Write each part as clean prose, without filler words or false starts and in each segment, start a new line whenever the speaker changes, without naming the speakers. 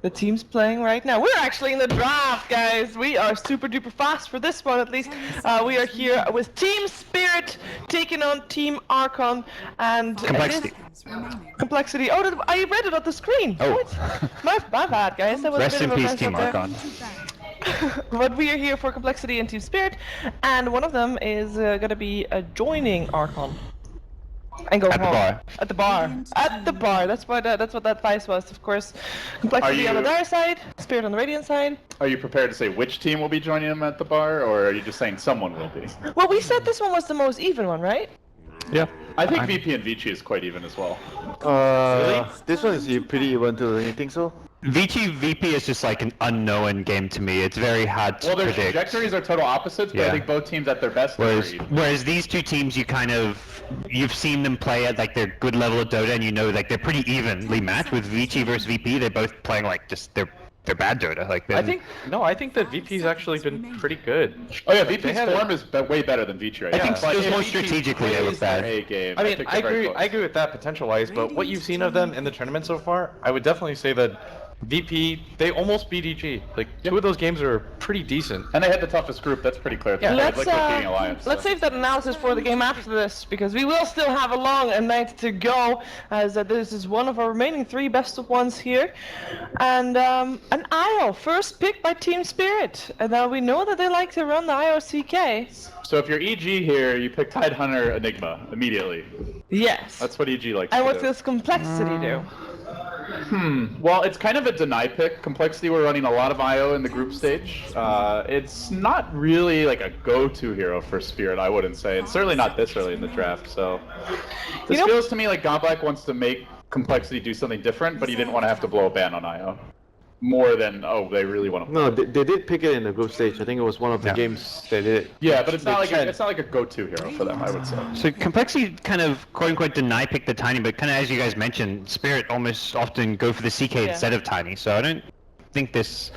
the teams playing right now. We're actually in the draft, guys. We are super duper fast for this one, at least. We are here with Team Spirit taking on Team Archon and
Complexity.
Complexity. Oh, I read it on the screen.
Oh,
my bad, guys. That was
rest
a
in
bit of a
peace,
mess
Team
up there.
Archon.
But we are here for Complexity and Team Spirit, and one of them is gonna be joining Archon. And go
At the
home.
bar.
At the bar. At the bar. That's what that vice was, of course. Complexity on the Dire side, Spirit on the Radiant side.
Are you prepared to say which team will be joining them at the bar, or are you just saying someone will be?
Well, we said this one was the most even one, right?
Yeah.
I think VP and Vici is quite even as well.
Really? This one is pretty even too. You think so?
VP is just like an unknown game to me. It's very hard to
Well, their
predict.
trajectories are total opposites, but I
Yeah.
think both teams at their best agree.
Whereas these two teams, you've seen them play at like their good level of Dota, and you know like they're pretty evenly matched. With VT versus VP, they're both playing like just they're bad Dota. Like
I think that VP's actually been pretty good.
Oh yeah, VP's form is way better than Vici right
I
now.
think
But
still
if
more
VP
strategically they look
plays their
bad.
A game,
I mean,
think
I
they're very
agree.
close.
I agree with that potential-wise, but what you've seen of them in the tournament so far, I would definitely say that VP, they almost beat EG. Like, two of those games are pretty decent.
And they had the toughest group, that's pretty clear.
Yeah,
Like beating Alliance.
Let's save that analysis for the game after this, because we will still have a long night to go, as this is one of our remaining 3 best of ones here. And an IO, first pick by Team Spirit. And now we know that they like to run the IO CK.
So if you're EG here, you pick Tidehunter Enigma immediately.
Yes.
That's what EG likes
And
to
what
do.
does Complexity do?
Well, it's kind of a deny pick. Complexity, we're running a lot of IO in the group stage. It's not really like a go-to hero for Spirit, I wouldn't say. It's certainly not this early in the draft, so... This feels to me like Godblack wants to make Complexity do something different, but he didn't want to have to blow a ban on IO. More than, oh, they really want to...
No, they did pick it in the group stage. I think it was one of the games they did.
Yeah, but it's not like a go-to hero for them, I would say.
So Complexity kind of quote-unquote deny pick the Tiny, but kind of as you guys mentioned, Spirit almost often go for the CK instead of Tiny, so I don't think this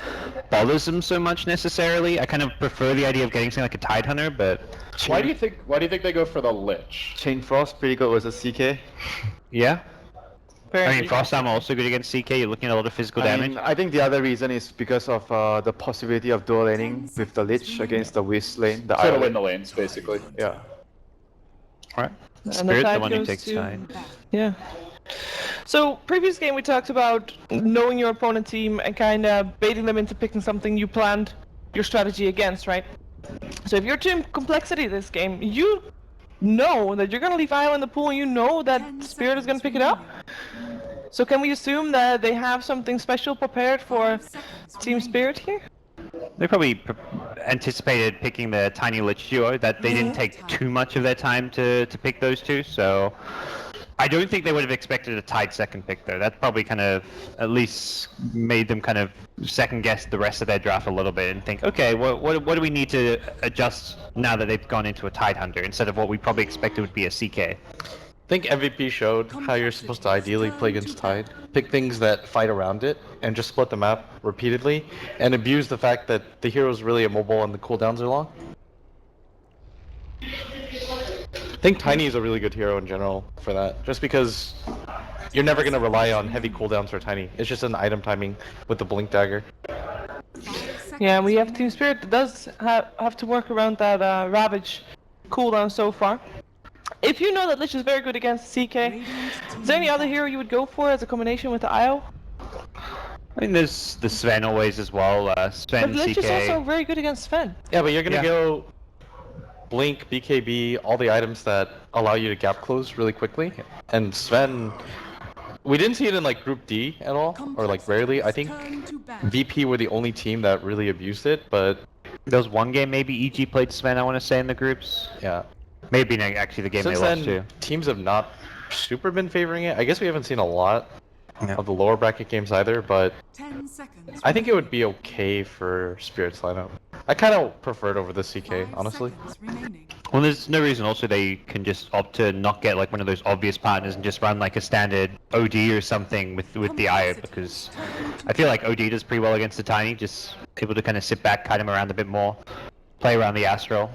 bothers them so much necessarily. I kind of prefer the idea of getting something like a Tidehunter, but...
Why do you think they go for the Lich?
Chain Frost pretty good versus CK.
Yeah. I mean, Frost Armor also good against CK, you're looking at a lot of physical damage.
I think the other reason is because of the possibility of dual laning with the Lich against the Wisp lane. The
Try to win the lanes, basically.
Yeah.
Alright.
And
Spirit, the
tide
one who
goes
takes
to-
Tide.
Yeah. So, previous game we talked about knowing your opponent team and kind of baiting them into picking something you planned your strategy against, right? So if you're Team Complexity this game, you know that you're going to leave IO in the pool and you know that Spirit is going to pick it up. So can we assume that they have something special prepared for Team Spirit here?
They probably anticipated picking the Tiny Lich duo, that they didn't take too much of their time to pick those two, so... I don't think they would have expected a tied second pick though. That probably kind of at least made them kind of second guess the rest of their draft a little bit and think, okay, what do we need to adjust now that they've gone into a Tidehunter instead of what we probably expected would be a CK?
I think MVP showed how you're supposed to ideally play against Tide. Pick things that fight around it, and just split the map repeatedly, and abuse the fact that the hero's really immobile and the cooldowns are long. I think Tiny is a really good hero in general for that, just because you're never going to rely on heavy cooldowns for Tiny. It's just an item timing with the Blink Dagger.
Yeah, we have Team Spirit that does have to work around that Ravage cooldown so far. If you know that Lich is very good against CK, is there any other hero you would go for as a combination with the IO?
I mean, there's the Sven always as well, Sven,
But Lich
CK...
is also very good against Sven.
Yeah, but you're going to go Blink, BKB, all the items that allow you to gap close really quickly. And Sven, we didn't see it in like Group D at all, or like rarely. I think VP were the only team that really abused it, but...
There was one game maybe EG played Sven, I want to say, in the groups.
Yeah.
Maybe actually the game
Since
they lost
then,
to.
teams have not super been favoring it. I guess we haven't seen a lot of the lower bracket games either, but
10 seconds.
I think it would be okay for Spirit's lineup. I kind of prefer it over the CK,
5
honestly.
seconds remaining.
Well, there's no reason also they can just opt to not get like one of those obvious partners and just run like a standard OD or something with the IO, because I feel like OD does pretty well against the Tiny, just able to kind of sit back, kite him around a bit more, play around the Astral.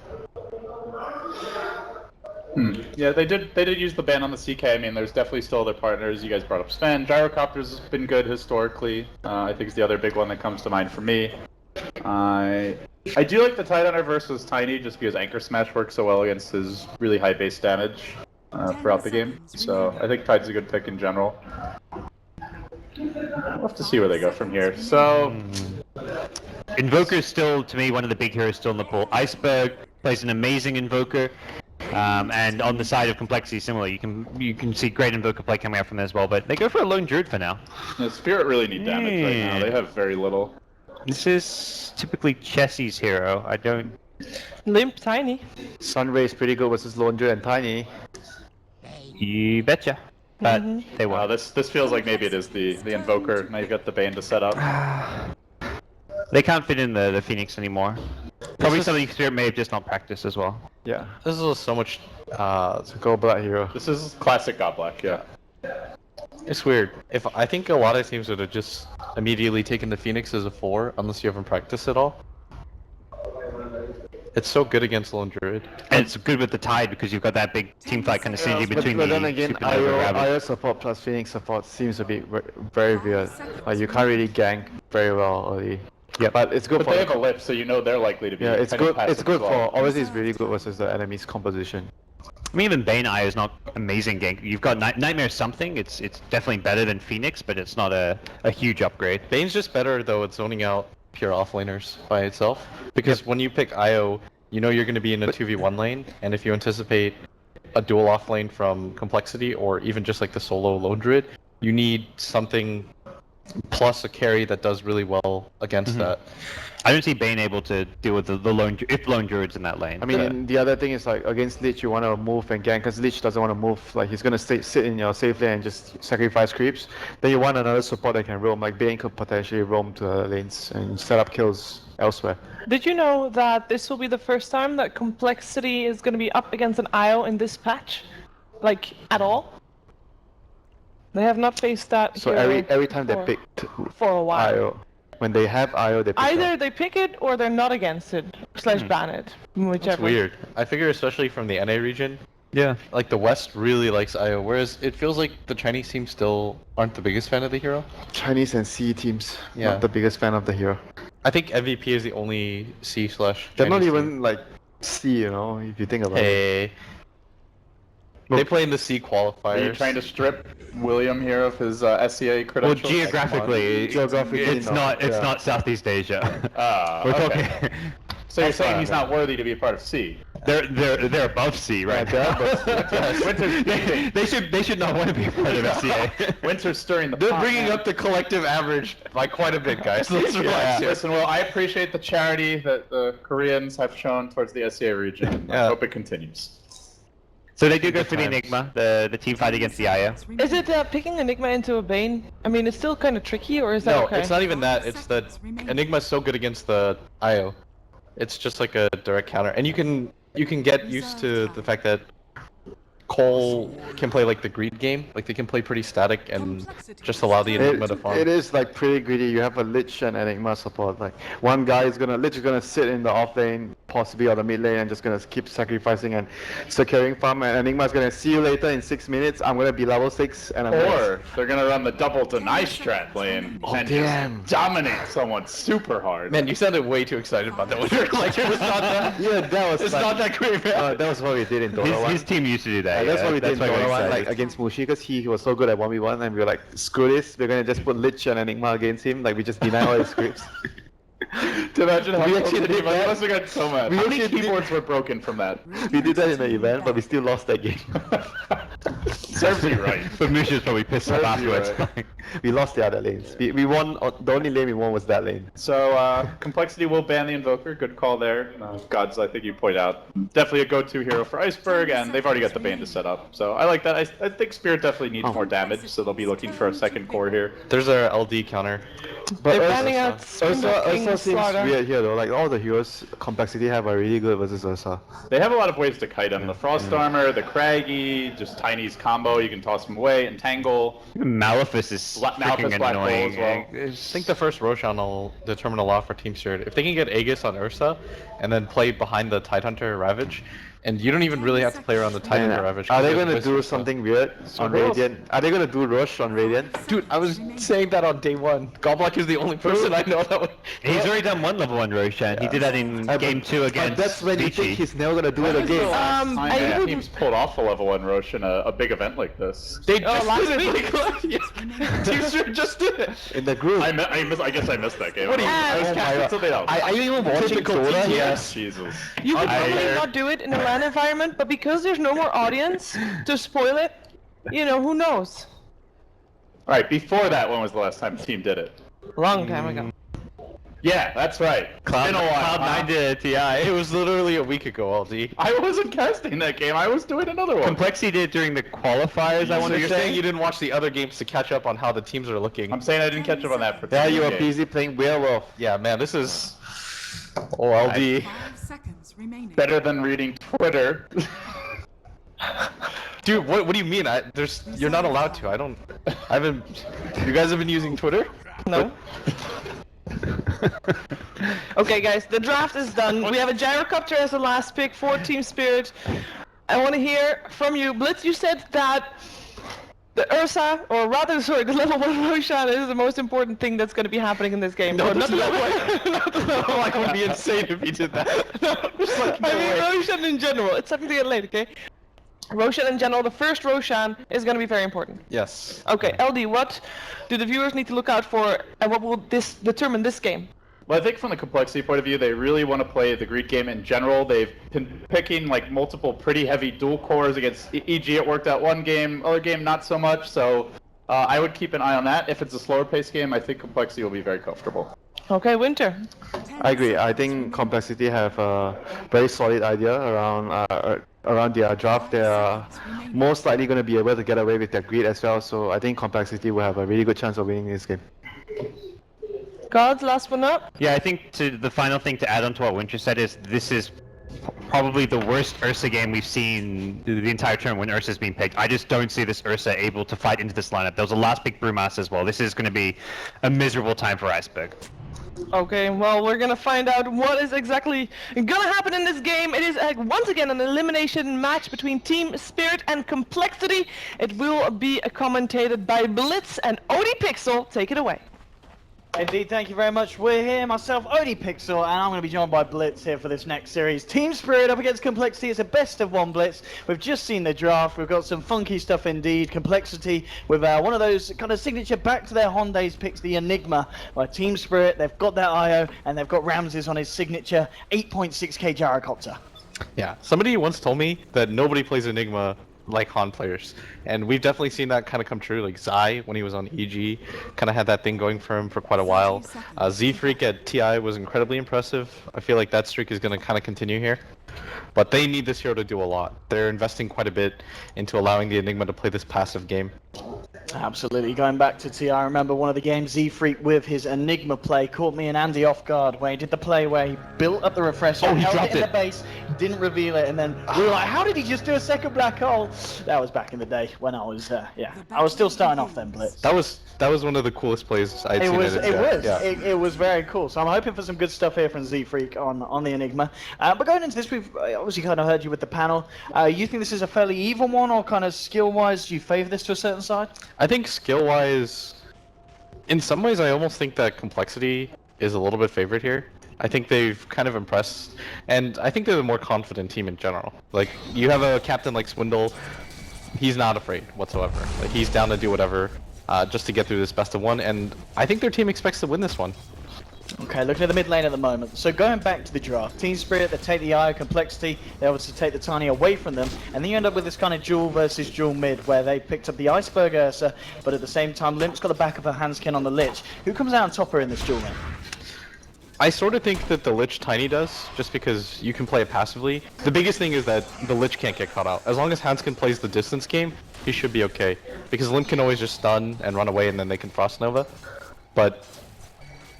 Yeah, they did use the ban on the CK. I mean, there's definitely still other partners. You guys brought up Sven. Gyrocopter's been good historically. I think it's the other big one that comes to mind for me. I do like the Tidehunter versus Tiny just because Anchor Smash works so well against his really high base damage throughout the game. So I think Tide's a good pick in general. We'll have to see where they go from here. So
Invoker is still, to me, one of the big heroes still in the pool. Iceberg plays an amazing Invoker. And on the side of Complexity, similar, you can see great Invoker play coming out from there as well, but they go for a lone Druid for now.
the Spirit really need damage right now. They have very little.
This is typically Chessie's hero. I don't...
Limp Tiny.
Sunray is pretty good versus Lone Druid and Tiny.
You betcha. But they
Wow,
won't.
this feels like maybe it is the Invoker. Now you've got the Bane to set up.
They can't fit in the Phoenix anymore. Probably something Spirit may have just not practiced as well.
Yeah,
This is so much.
it's a Gold Blood hero.
This is classic God Black, yeah.
It's weird. If I think a lot of teams would have just immediately taken the Phoenix as a 4, unless you haven't practiced at all. It's so good against Lone Druid.
And it's good with the Tide because you've got that big team fight kind of synergy between
But
the
then again,
Supernova Rabbit.
IO support plus Phoenix support seems a bit very weird. Like you can't really gank very well early. Yeah, but it's good
But
for.
they have a lip, so you know they're likely to be.
Yeah, it's
kind of
good.
passive
It's good
as well.
for. Obviously, it's really good versus the enemy's composition.
I mean, even Bane IO is not amazing gank. You've got Nightmare something. It's definitely better than Phoenix, but it's not a huge upgrade.
Bane's just better though at zoning out pure offlaners by itself. Because when you pick IO, you know you're going to be in a 2v1 lane, and if you anticipate a dual offlane from Complexity or even just like the solo Lone Druid, you need something plus a carry that does really well against that.
I don't see Bane able to deal with the lone Druid's in that lane.
I mean, the other thing is like against Lich, you want to move and gank because Lich doesn't want to move. Like he's gonna sit in your safe lane and just sacrifice creeps. Then you want another support that can roam. Like Bane could potentially roam to the lanes and set up kills elsewhere.
Did you know that this will be the first time that Complexity is going to be up against an IO in this patch? Like, at all? They have not faced that
So
hero
every time they
for-
picked
for a while.
IO, when they have IO, they pick
Either
up.
they pick it or they're not against it, / ban it. Whichever.
It's weird. I figure especially from the NA region,
yeah.
like the West really likes IO, whereas it feels like the Chinese teams still aren't the biggest fan of the hero.
Chinese and C teams,
Yeah.
not the biggest fan of the hero.
I think MVP is the only C/.
They're not
Chinese
even like C, you know, if you think about it.
Hey. They play in the C qualifiers.
Are you trying to strip William here of his SCA
Well,
credentials?
geographically, it's
not, yeah.
not Southeast Asia.
Ah,
We're
okay.
talking.
So you're
That's
saying
fine,
he's not worthy to be a part of C?
They're above C right
Yeah,
now. they should not want to be a part of FCA.
Winter's stirring the
They're
pot,
bringing
man.
up the collective average by quite a bit, guys. Let's relax here.
Listen, well, I appreciate the charity that the Koreans have shown towards the SCA region. I
Yeah.
hope it continues.
So they do go for the
times.
Enigma, the team fight against the IO.
Is it picking Enigma into a Bane? I mean, it's still kind of tricky, or is that
No,
okay?
it's not even that. It's that Enigma's so good against the IO. It's just like a direct counter, and you can get used to the fact that coL can play like the greed game. Like they can play pretty static and just allow the Enigma to farm.
It is like pretty greedy. You have a Lich and Enigma support. Like one guy is gonna Lich is gonna sit in the off lane, possibly on the mid lane, and just gonna keep sacrificing and securing farm. And Enigma is gonna see you later in 6 minutes. I'm gonna be level 6, and I'm
Or they're gonna run the double deny strat lane and
damn.
just dominate someone super hard.
Man, you sounded way too excited about that one. Like it was not that.
yeah, that was
It's
like,
not that great, man.
that was what we did in Dota 1.
His team used to do that.
That's
yeah,
what we did in
why we're
Dota 1,
excited.
like against Mushi, because he was so good at 1v1, and we were like, screw this, we're gonna just put Lich and Enigma against him. Like we just deny all his scripts.
To imagine how
We
close
actually
the
did
team was.
that.
I must have got so mad.
We
How many
actually did-
keyboards were broken from that?
We did that in the event, but we still lost that game.
Serves you right.
But Musha's probably pissed off
Serves you
afterwards.
right.
We lost the other lanes. We won. The only lane we won was that lane.
So, Complexity will ban the Invoker. Good call there. Gods, I think you point out. Definitely a go-to hero for Iceberg, and they've already got the Bane to set up. So I like that. I think Spirit definitely needs more damage, so they'll be looking for a second core here.
There's our LD counter.
But
They're banning out
Ursa
King
seems
Slaughter.
weird here though. Like all the heroes, Complexity have a really good versus Ursa.
They have a lot of ways to kite him. The Frost Armor, the Craggy, just Tiny's combo. You can toss him away, Entangle.
Malefice is
Malefice
freaking
Black Hole
annoying.
as well.
I think the first Roshan will determine a lot for Team Spirit. If they can get Aegis on Ursa and then play behind the Tidehunter Ravage, And you don't even really have to play around the Titan
And
Ravage.
are they
because
gonna
there's
do
Whisper, so-
something weird on Radiant? Are they gonna do Rush on Radiant?
Dude, I was saying that on day one. Goblock is the only person I know that would...
He's already done one level 1 Roshan. He did that in game 2 against
But that's when you think
Vici.
he's never gonna do it again.
Time
I
that
wouldn't-
teams pulled off a level 1 Rosh in a big event like this.
They just
last
did it!
week.
Like, yeah. Teamster just did it!
In the group.
I guess I missed that game.
What do you-
I was
Oh
casting something else.
Are you even watching
Typical
Dota?
TTS.
Jesus.
You could
I-
probably not do it in a LAN environment, but because there's no more audience to spoil it, you know, who knows?
Alright, before that, when was the last time a team did it?
Long time ago.
Yeah, that's right.
Cloud,
Been a while.
Cloud9 did TI.
It was literally a week ago, LD.
I wasn't casting that game, I was doing another one.
Complexity did it during the qualifiers, I
So
want
you're
to
saying
say.
you didn't watch the other games to catch up on how the teams are looking?
I'm saying I didn't catch up on that for
Yeah, you were
game.
busy playing Werewolf.
Yeah, man, this is... Oh, LD.
5 seconds remaining.
Better than reading Twitter.
Dude, what do you mean? You're not allowed to. I haven't... You guys have been using Twitter?
No. Okay, guys, the draft is done. We have a gyrocopter as the last pick for Team Spirit. I want to hear from you, Blitz. You said that the Ursa, or rather, sorry, the level 1 Roshan is the most important thing that's going to be happening in this game.
No,
Or not
there's
the
no
level not the level
Like, it would be insane if you did that.
I mean Roshan in general. It's something to get late, okay? Roshan in general, the first Roshan is going to be very important.
Yes.
Okay, LD, what do the viewers need to look out for, and what will this determine this game?
Well, I think from the complexity point of view, they really want to play the Greed game in general. They've been picking like multiple pretty heavy dual cores against EG. It worked out one game, other game not so much. So I would keep an eye on that. If it's a slower paced game, I think complexity will be very comfortable.
Okay, Winter.
I agree. I think Complexity have a very solid idea around their draft. They are most likely going to be able to get away with their greed as well. So I think Complexity will have a really good chance of winning this game.
Gods, last one up.
Yeah, I think the final thing to add on to what Winter said is this is probably the worst Ursa game we've seen the entire term when Ursa's been picked. I just don't see this Ursa able to fight into this lineup. There was a last pick Brewmaster as well. This is going to be a miserable time for Iceberg.
Okay, well, we're gonna find out what is exactly gonna happen in this game. It is once again an elimination match between Team Spirit and Complexity. It will be commentated by Blitz and Odie Pixel. Take it away.
Indeed, thank you very much. We're here, myself, Odie Pixel, and I'm going to be joined by Blitz here for this next series. Team Spirit up against Complexity. It's a best of one Blitz. We've just seen the draft. We've got some funky stuff indeed. Complexity with one of those kind of signature back to their Honda's picks, the Enigma. By Team Spirit, they've got that IO, and they've got Ramses on his signature 8.6k gyrocopter.
Yeah, somebody once told me that nobody plays Enigma like Han players, and we've definitely seen that kind of come true. Like Zai, when he was on EG, kind of had that thing going for him for quite a while. Z-Freak at TI was incredibly impressive. I feel like that streak is going to kind of continue here. But they need this hero to do a lot. They're investing quite a bit into allowing the Enigma to play this passive game.
Absolutely. Going back to TI, I remember one of the games Z-Freak with his Enigma play caught me and Andy off guard, where he did the play where he built up the refresher,
Oh, he
held
dropped
it in
it.
the base, didn't reveal it, and then we were like, how did he just do a second black hole? That was back in the day when I was, I was still starting off then, Blitz.
That was one of the coolest plays I'd
It
seen.
was,
at
it
TI.
was,
Yeah.
it was very cool. So I'm hoping for some good stuff here from Z-Freak on the Enigma. But going into this, we've obviously kind of heard you with the panel. You think this is a fairly even one, or kind of skill-wise, do you favor this to a certain side?
I think skill-wise, in some ways, I almost think that Complexity is a little bit favored here. I think they've kind of impressed, and I think they're the more confident team in general. Like, you have a captain like Swindle, he's not afraid whatsoever. Like, he's down to do whatever just to get through this best of one, and I think their team expects to win this one.
Okay, looking at the mid lane at the moment. So going back to the draft, Team Spirit, they take the IO Complexity, they obviously take the Tiny away from them, and then you end up with this kind of duel versus duel mid, where they picked up the Iceberg Ursa, but at the same time, Limp's got the back of her Hanskin on the Lich. Who comes out on top here in this duel then?
I sort of think that the Lich Tiny does, just because you can play it passively. The biggest thing is that the Lich can't get caught out. As long as Hanskin plays the distance game, he should be okay. Because Limp can always just stun and run away, and then they can Frost Nova. But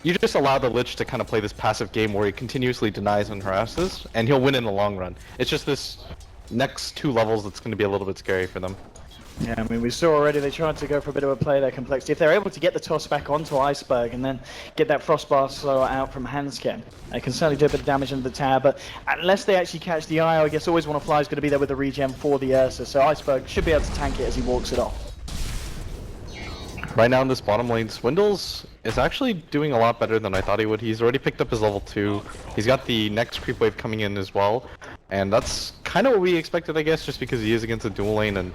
you just allow the Lich to kind of play this passive game where he continuously denies and harasses, and he'll win in the long run. It's just this next 2 levels that's going to be a little bit scary for them.
Yeah, I mean, we saw already they tried to go for a bit of a play there, complexity. If they're able to get the toss back onto Iceberg and then get that Frostbar slower out from Hansken, they can certainly do a bit of damage into the tower, but unless they actually catch the IO, I guess Always Wanna Fly is going to be there with the regen for the Ursa, so Iceberg should be able to tank it as he walks it off.
Right now in this bottom lane, Swindles is actually doing a lot better than I thought he would. He's already picked up his level 2. He's got the next creep wave coming in as well, and that's kind of what we expected, I guess, just because he is against a dual lane, and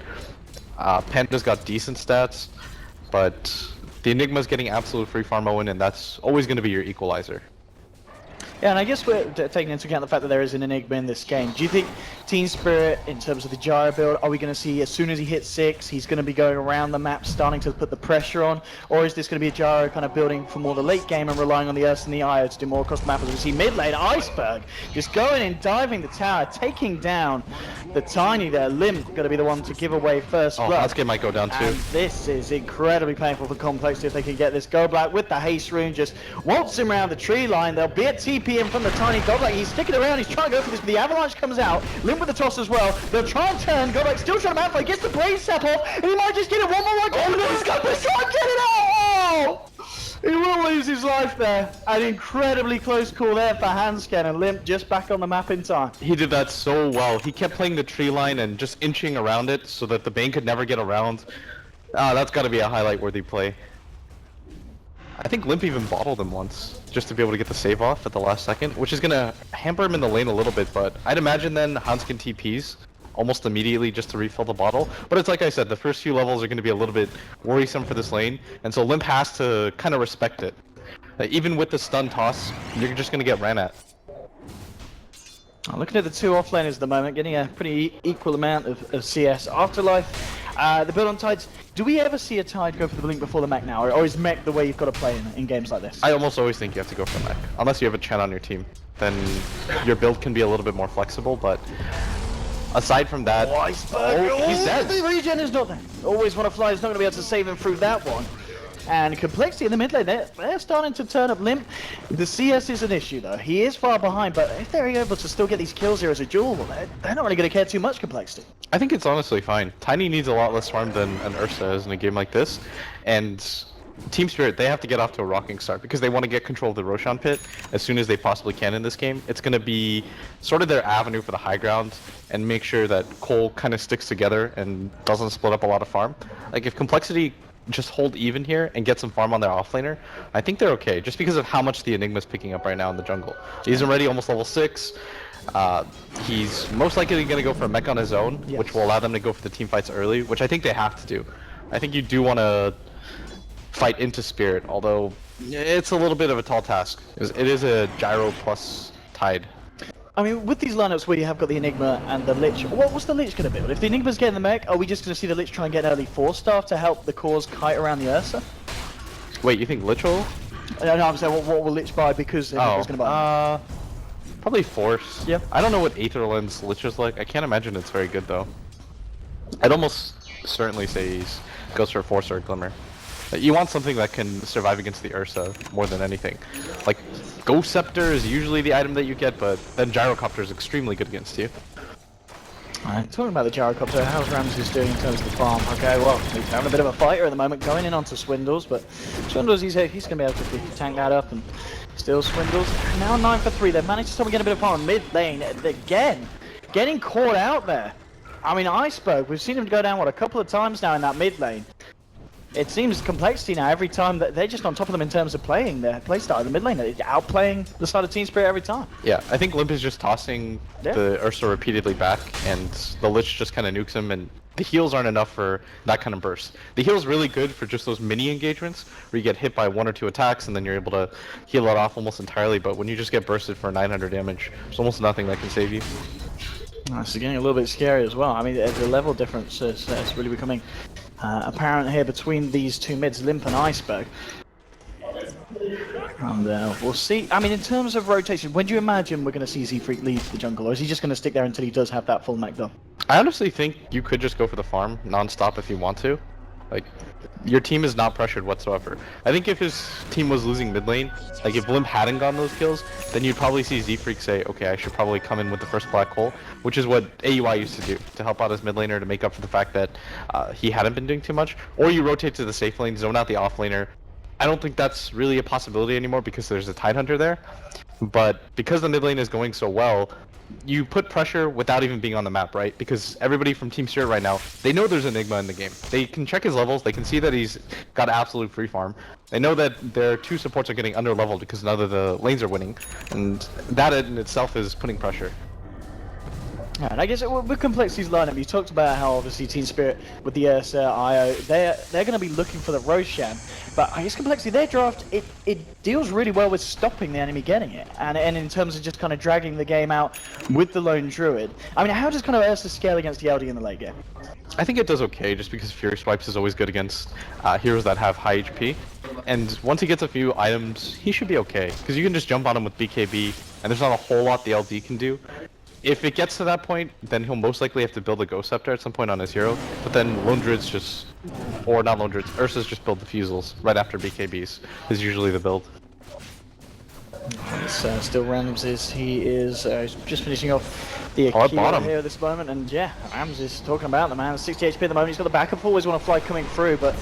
Panda's got decent stats, but the Enigma's getting absolute free farm Owen, and that's always going to be your equalizer.
Yeah, and I guess we're taking into account the fact that there is an Enigma in this game. Do you think Team Spirit, in terms of the gyro build, are we going to see as soon as he hits 6, he's going to be going around the map, starting to put the pressure on? Or is this going to be a gyro kind of building for more the late game and relying on the Ursa and the IO to do more across the map? As we see mid lane, Iceberg just going and diving the tower, taking down the Tiny there. Limp going to be the one to give away first blood.
Hansken might go down too.
And this is incredibly painful for Complexity if they can get this. Go Black with the haste rune, just waltz him around the tree line. There'll be a TP in from the Tiny. Go Black, he's sticking around, he's trying to go for this, but the avalanche comes out. Limp with the toss as well. They'll try and turn. Go Black still trying to outplay, gets the brain step off, and he might just get it one more run. Oh no, he's got to try and get it out! Oh! He will lose his life there. An incredibly close call there for Hansken, and Limp just back on the map in time.
He did that so well. He kept playing the tree line and just inching around it so that the Bane could never get around. That's got to be a highlight-worthy play. I think Limp even bottled him once, just to be able to get the save off at the last second, which is going to hamper him in the lane a little bit, but I'd imagine then Hansken TPs almost immediately just to refill the bottle. But it's like I said, the first few levels are going to be a little bit worrisome for this lane, and so Limp has to kind of respect it. Even with the stun toss, you're just going to get ran at.
Looking at the two offlaners at the moment, getting a pretty equal amount of CS. Afterlife, the build on Tides, do we ever see a Tide go for the Blink before the mech now? Or is mech the way you've got to play in games like this?
I almost always think you have to go for mech. Unless you have a Chen on your team, then your build can be a little bit more flexible, but aside from that, he's dead.
The regen is not there. Always Wanna Fly is not going to be able to save him through that one. And Complexity in the mid lane, they're starting to turn up. Limp. The CS is an issue though. He is far behind, but if they're able to still get these kills here as a duel, they're not really going to care too much, Complexity.
I think it's honestly fine. Tiny needs a lot less farm than an Ursa is in a game like this, and Team Spirit, they have to get off to a rocking start because they want to get control of the Roshan pit as soon as they possibly can in this game. It's going to be sort of their avenue for the high ground and make sure that coL kind of sticks together and doesn't split up a lot of farm. Like if Complexity just hold even here and get some farm on their offlaner, I think they're okay, just because of how much the Enigma's picking up right now in the jungle. He's already almost level 6. He's most likely going to go for a mech on his own,
yes,
which will allow them to go for the team fights early, which I think they have to do. I think you do want to fight into Spirit, although it's a little bit of a tall task. It is a gyro plus Tide.
I mean, with these lineups where you have got the Enigma and the Lich, what's the Lich going to build? If the Enigma's getting the mech, are we just going to see the Lich try and get an early 4-star to help the cause kite around the Ursa?
Wait, you think Lich will?
No, I'm saying what will Lich buy because the Enigma's going to buy?
Probably Force.
Yeah.
I don't know what Aether Lens Lich is like. I can't imagine it's very good though. I'd almost certainly say he goes for a Force or a Glimmer. You want something that can survive against the Ursa more than anything. Like, Ghost Scepter is usually the item that you get, but then Gyrocopter is extremely good against you.
Alright, talking about the Gyrocopter, how's Ramses doing in terms of the farm? Okay, well, he's having a bit of a fighter at the moment, going in onto Swindles, but Swindles, he's going to be able to tank that up and still Swindles. Now 9 for 3, they've managed to stop get a bit of farm mid lane again, getting caught out there. I mean, Iceberg, we've seen him go down, a couple of times now in that mid lane. It seems Complexity now, every time that they're just on top of them in terms of playing their playstyle in the mid lane. They're outplaying the side of Team Spirit every time.
Yeah, I think Limp is just tossing the Ursa repeatedly back, and the Lich just kind of nukes him, and the heals aren't enough for that kind of burst. The heal's really good for just those mini engagements, where you get hit by 1 or 2 attacks, and then you're able to heal it off almost entirely, but when you just get bursted for 900 damage, there's almost nothing that can save you.
This is getting a little bit scary as well. I mean, the level difference is really becoming apparent here between these two mids, Limp and Iceberg. And we'll see. I mean, in terms of rotation, when do you imagine we're going to see Z-Freak leave the jungle, or is he just going to stick there until he does have that full mech done?
I honestly think you could just go for the farm non-stop if you want to. Like, your team is not pressured whatsoever. I think if his team was losing mid lane, like if Blimp hadn't gotten those kills, then you'd probably see Z-Freak say, okay, I should probably come in with the first black hole, which is what AUI used to do, to help out his mid laner to make up for the fact that he hadn't been doing too much. Or you rotate to the safe lane, zone out the off laner. I don't think that's really a possibility anymore because there's a Tidehunter there. But because the mid lane is going so well, you put pressure without even being on the map, right? Because everybody from Team Spirit right now, they know there's Enigma in the game. They can check his levels, they can see that he's got absolute free farm. They know that their two supports are getting under leveled because none of the lanes are winning. And that in itself is putting pressure.
Yeah, and I guess with Complexity's lineup, you talked about how obviously Team Spirit with the Ursa, IO, they're going to be looking for the Roshan. But I guess Complexity, their draft, it deals really well with stopping the enemy getting it. And in terms of just kind of dragging the game out with the lone Druid. I mean, how does kind of Ursa scale against the LD in the late game?
I think it does okay, just because Fury Swipes is always good against heroes that have high HP. And once he gets a few items, he should be okay. Because you can just jump on him with BKB, and there's not a whole lot the LD can do. If it gets to that point, then he'll most likely have to build a Ghost Scepter at some point on his hero. But then Lone Druids just, or not Lone Druids, Ursas just build Diffusals right after BKBs is usually the build.
It's still Ramses. He is just finishing off the
Oh, at
Akira
bottom.
here at this moment, and yeah, Ramses talking about the man, 60 HP at the moment. He's got the backup, always want to fly coming through, but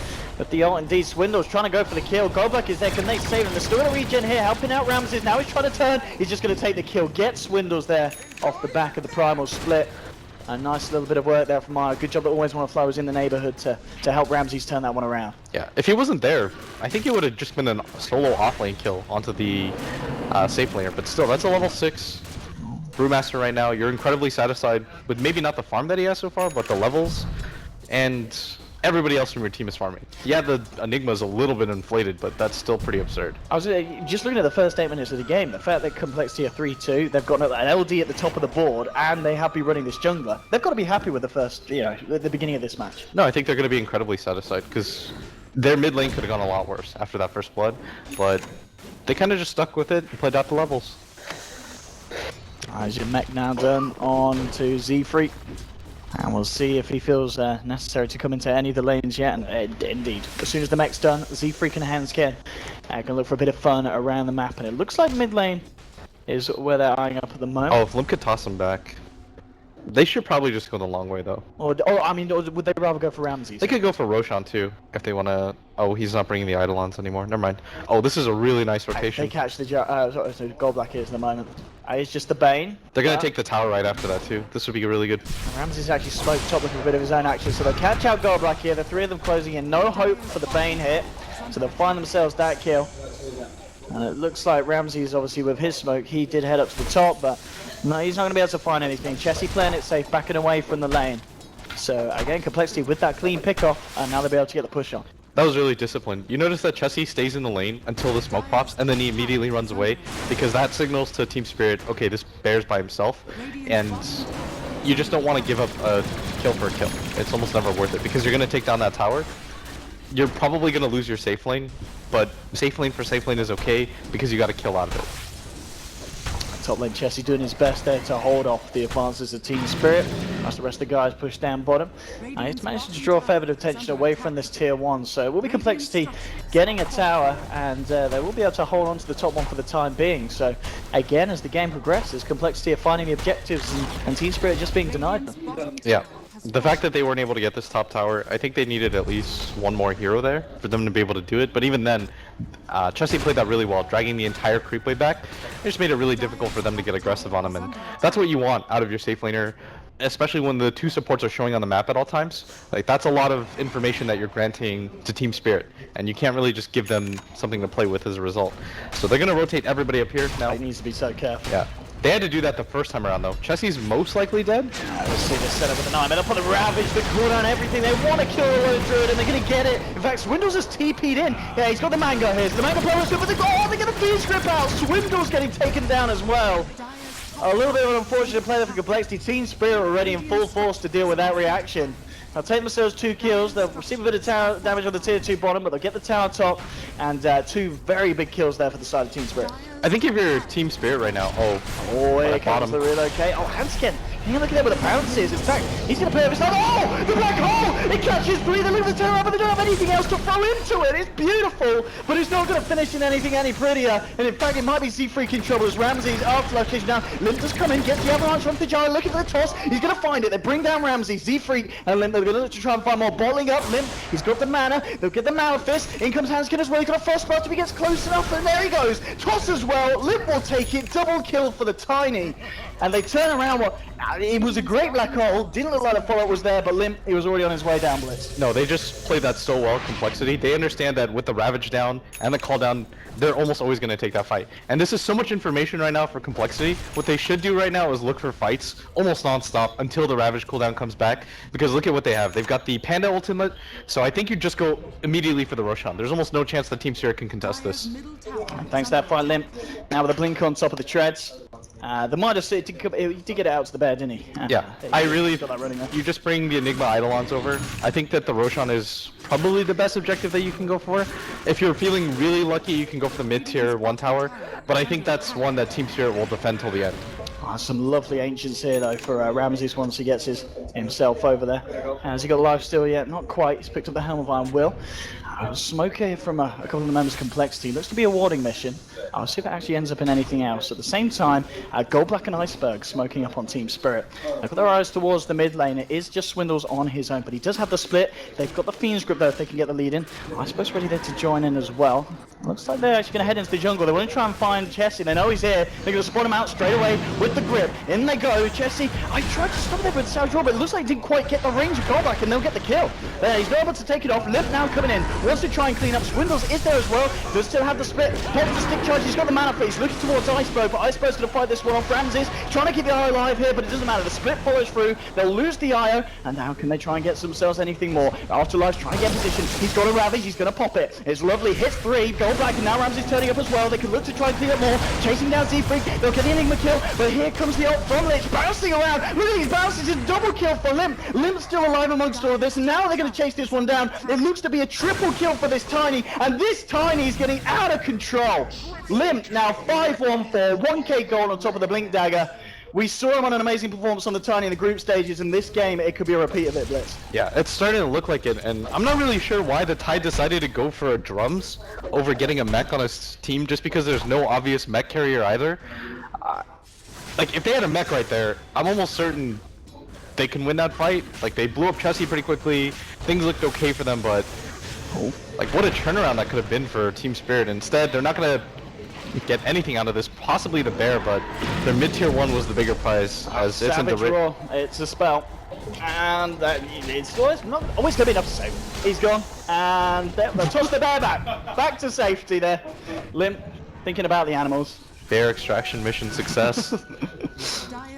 the ult indeed, Swindle's trying to go for the kill. Goldblack is there, can they save him? There's still a regen here, helping out Ramses. Now he's trying to turn, he's just going to take the kill. Get Swindles there off the back of the primal split. A nice little bit of work there from Maya. Good job that Always Want to Fly was in the neighborhood to help Ramses turn that one around.
Yeah, if he wasn't there, I think it would have just been a solo offlane kill onto the safe laner. But still, that's a level 6 Brewmaster right now. You're incredibly satisfied with maybe not the farm that he has so far, but the levels. And everybody else from your team is farming. Yeah, the Enigma is a little bit inflated, but that's still pretty absurd.
I was just looking at the first 8 minutes of the game, the fact that Complexity are 3-2, they've got an LD at the top of the board, and they have to be running this jungler. They've got to be happy with the first, the beginning of this match.
No, I think they're going to be incredibly satisfied, because their mid lane could have gone a lot worse after that first blood, but they kind of just stuck with it and played out the levels.
As your mech now done on to Z-Freak. And we'll see if he feels necessary to come into any of the lanes yet. And indeed, as soon as the mech's done, Z-Freak and Hans can look for a bit of fun around the map. And it looks like mid lane is where they're eyeing up at the moment.
Oh, if Limp could toss him back. They should probably just go the long way, though.
Or would they rather go for Ramses?
They could go for Roshan, too, if they want to... Oh, he's not bringing the Eidolons anymore. Never mind. Oh, this is a really nice rotation.
They catch the so Goldblack here at the moment. It's just the Bane.
They're going to take the tower right after that, too. This would be really good.
Ramses actually smoked top looking for a bit of his own action, so they'll catch out Goldblack here. The three of them closing in. No hope for the Bane hit, so they'll find themselves that kill. And it looks like Ramses, obviously, with his smoke, he did head up to the top, but no, he's not going to be able to find anything. Chessie playing it safe, backing away from the lane. So, again, Complexity with that clean pick-off, and now they'll be able to get the push on.
That was really disciplined. You notice that Chessie stays in the lane until the smoke pops, and then he immediately runs away, because that signals to Team Spirit, okay, this bear's by himself, and you just don't want to give up a kill for a kill. It's almost never worth it, because you're going to take down that tower. You're probably going to lose your safe lane, but safe lane for safe lane is okay, because you got a kill out of it.
Top lane Chessie doing his best there to hold off the advances of Team Spirit. As the rest of the guys push down bottom. He's managed to draw a fair bit of attention away from this tier 1. So it will be Complexity getting a tower, and they will be able to hold on to the top one for the time being. So again, as the game progresses, Complexity are finding the objectives, and Team Spirit just being denied them.
Yeah. The fact that they weren't able to get this top tower, I think they needed at least one more hero there for them to be able to do it. But even then, Chessie played that really well, dragging the entire creep wave back. It just made it really difficult for them to get aggressive on him, and that's what you want out of your safe laner, especially when the two supports are showing on the map at all times. Like, that's a lot of information that you're granting to Team Spirit, and you can't really just give them something to play with as a result. So they're going to rotate everybody up here now.
He needs to be so careful.
Yeah. They had to do that the first time around, though. Chessie's most likely dead.
Let's see this setup with the 9 men up on the Ravage, the cooldown, everything. They want to kill the Lone Druid, and they're going to get it. In fact, Swindles has TP'd in. Yeah, he's got the Mango here. So the Mango player is good, but they get the D-script out. Swindles getting taken down as well. A little bit of an unfortunate play there for Complexity. Team Spirit already in full force to deal with that reaction. They'll take themselves 2 kills, they'll receive a bit of tower damage on the tier 2 bottom, but they'll get the tower top, and 2 very big kills there for the side of Team Spirit.
I think if you're Team Spirit right now,
here comes the relocate. Oh, Hansken, Look at that with the bounces. In fact, he's going to play over his side. Oh, the black hole! It catches 3. They leave the terror, but they don't have anything else to throw into it. It's beautiful, but it's not going to finish in anything any prettier. And in fact, it might be Z-Freak in trouble as Ramsey's afterlife chase down. Limp does come in, gets the avalanche from the giant. Look at the toss. He's going to find it. They bring down Ramsey, Z-Freak, and Limp. They're going to look to try and find more. Bottling up Limp. He's got the mana. They'll get the Malefist. In comes Hanskin as well. He's got a frostbite if he gets close enough, and there he goes. Toss as well. Limp will take it. Double kill for the Tiny. And they turn around. Well, it was a great black hole. Didn't look like the follow-up was there, but Limp, he was already on his way down, Blitz.
No, they just played that so well, Complexity. They understand that with the Ravage down and the call down, they're almost always going to take that fight. And this is so much information right now for Complexity. What they should do right now is look for fights almost non-stop until the Ravage cooldown comes back. Because look at what they have. They've got the Panda ultimate, so I think you just go immediately for the Roshan. There's almost no chance that Team Spirit can contest this.
Thanks to that fight, Limp. Now with a blink on top of the treads. The Midas, he did get it out to the bear, didn't he?
Yeah, I really,
got that running there.
you just bring the Enigma Eidolons over. I think that the Roshan is probably the best objective that you can go for. If you're feeling really lucky, you can go for the mid-tier 1 tower, but I think that's one that Team Spirit will defend till the end.
Some lovely ancients here though for Ramses once he gets himself over there. Has he got life steal yet? Not quite. He's picked up the Helm of Iron Will. Smoke here from a couple of the members of Complexity. Looks to be a warding mission. I'll see if it actually ends up in anything else. At the same time, Gold Black and Iceberg smoking up on Team Spirit. They've got their eyes towards the mid lane. It is just Swindles on his own, but he does have the split. They've got the Fiend's Grip though if they can get the lead in. Iceberg's ready there to join in as well. Looks like they're actually going to head into the jungle. They want to try and find Chessie. They know he's here. They're going to spawn him out straight away with the grip. In they go. Chessie, I tried to stop there with Savage Roar, but it looks like he didn't quite get the range of Goldback, and they'll get the kill. There, he's not able to take it off. Lip now coming in. Wants to try and clean up. Swindles is there as well. Does still have the split. Pops the stick charge. He's got the mana face. Looking towards Iceberg, but Iceberg's going to fight this one off. Ramses trying to keep the IO alive here, but it doesn't matter. The split follows through. They'll lose the IO, and now can they try and get themselves anything more? Afterlife's trying to get position. He's got a Ravage. He's going to pop it. It's lovely. Hits 3. Goldback, and now Ramses turning up as well. They can look to try and clean up more. Chasing down Z-Freak. They'll get the Enigma kill, but here comes the ult from Lich. Bouncing around. Look at these bounces. It's a double kill for Limp. Limp's still alive amongst all of this, and now they're going to chase this one down. It looks to be a triple kill for this Tiny, and this Tiny is getting out of control. Limp now 5-1-4, 1k gold on top of the Blink Dagger. We saw him on an amazing performance on the Tiny in the group stages. In this game, it could be a repeat of it, Blitz.
Yeah, it's starting to look like it, and I'm not really sure why the Tide decided to go for drums over getting a mech on his team, just because there's no obvious mech carrier either. Like, if they had a mech right there, I'm almost certain they can win that fight. Like, they blew up Chessie pretty quickly, things looked okay for them, but like, what a turnaround that could have been for Team Spirit. Instead, they're not going to get anything out of this, possibly the bear, but their mid-tier 1 was the bigger prize, as it's in the
Roar, it's a spell. And it's not always going to be enough to save. He's gone, and they'll toss the bear back to safety there. Limp, thinking about the animals.
Bear extraction mission success.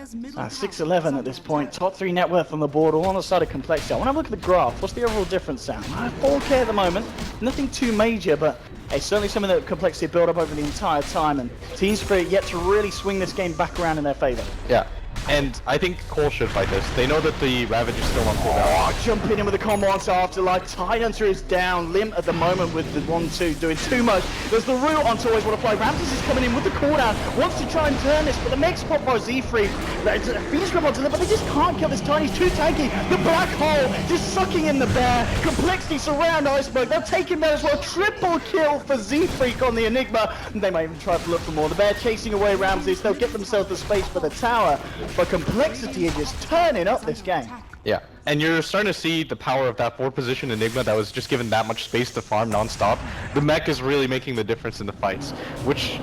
6-11 at this point. Top 3 net worth on the board, all on the side of Complexity. I want to have a look at the graph. What's the overall difference, Sam? 4k at the moment. Nothing too major, but it's certainly something that Complexity built up over the entire time, and Team Spirit yet to really swing this game back around in their favor.
Yeah. And I think coL should fight this. They know that the Ravage is still on cooldown.
Oh, jumping in with the combo onto Afterlife. Tidehunter is down. Limp at the moment with the 1-2 doing too much. There's the root onto always want to fly. Ramses is coming in with the cooldown. Wants to try and turn this, but the mega spot by Z-Free. There's a Phoenix Grip onto Limp, but they just can't kill this Tiny. He's too tanky. The black hole just sucking in the bear. Complexity surround Iceberg. They'll take him there as well. Triple kill for Z-Freak on the Enigma. They might even try to look for more. The bear chasing away Ramses. They'll get themselves the space for the tower. But Complexity is just turning up this game.
Yeah, and you're starting to see the power of that 4-position Enigma that was just given that much space to farm non-stop. The mech is really making the difference in the fights, which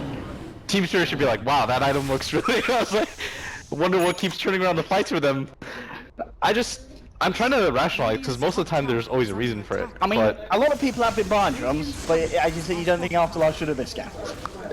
Team Spirit should be like, wow, that item looks really... I was like, wonder what keeps turning around the fights for them. I'm trying to rationalize, because most of the time there's always a reason for it.
I mean, a lot of people have been buying drums, but as you say, you don't think Afterlife should have this game.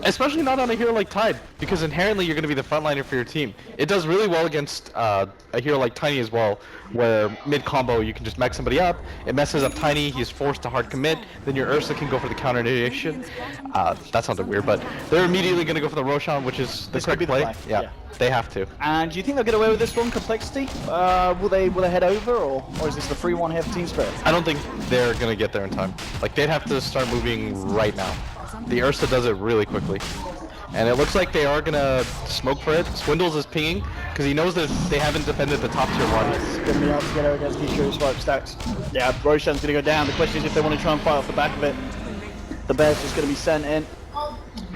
Especially not on a hero like Tide, because inherently you're going to be the frontliner for your team. It does really well against a hero like Tiny as well, where mid-combo you can just mech somebody up, it messes up Tiny, he's forced to hard commit, then your Ursa can go for the counter initiation. That sounded weird, but they're immediately going to go for the Roshan, which is the correct play. Yeah, they have to.
And do you think they'll get away with this one, Complexity? Will they head over, or is this the free one here for Team Spirit?
I don't think they're going to get there in time. Like, they'd have to start moving right now. The Ursa does it really quickly. And it looks like they are going to smoke for it. Swindles is pinging. because he knows that they haven't defended the top tier one.
It's going to be hard to get her against these Shuri swipe stacks. Yeah, Roshan's going to go down. The question is if they want to try and fight off the back of it. The Bear's just going to be sent in.